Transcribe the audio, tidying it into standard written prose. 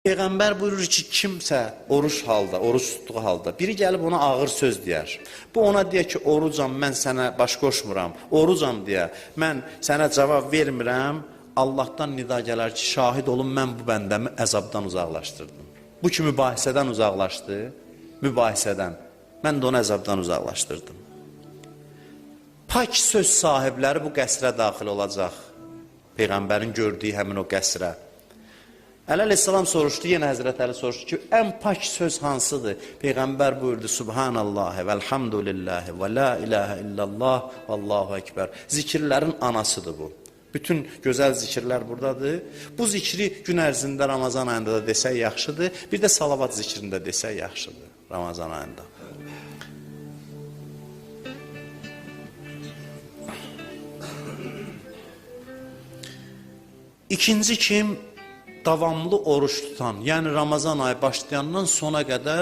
Peyğəmbər buyurur ki, kimsə oruç tutduğu halda, biri gəlib ona ağır söz deyər. Bu ona deyər ki, orucam, mən sənə baş qoşmuram, orucam deyə, mən sənə cavab vermirəm, Allahdan nida gələr ki, şahid olun, mən bu bəndəmi əzabdan uzaqlaşdırdım. Bu ki, mübahisədən uzaqlaşdı, mübahisədən, mən də onu əzabdan uzaqlaşdırdım. Pak söz sahibləri bu qəsrə daxil olacaq, Peyğəmbərin gördüyü həmin o qəsrə. Əli əleyhissalam soruşdu, yenə Həzrət Əli soruşdu ki, ən pak söz hansıdır? Peyğəmbər buyurdu, Subhanallah, vəlhamdülillah, və la ilahə illallah, və Allahu Ekber. Zikirlərin anasıdır bu. Bütün gözəl zikirlər buradadır. Bu zikri gün ərzində Ramazan ayında da desək yaxşıdır. Bir də salavat zikrində desək yaxşıdır Ramazan ayında. İkinci kim? Davamlı oruç tutan, yəni Ramazan ayı başlayandan sona qədər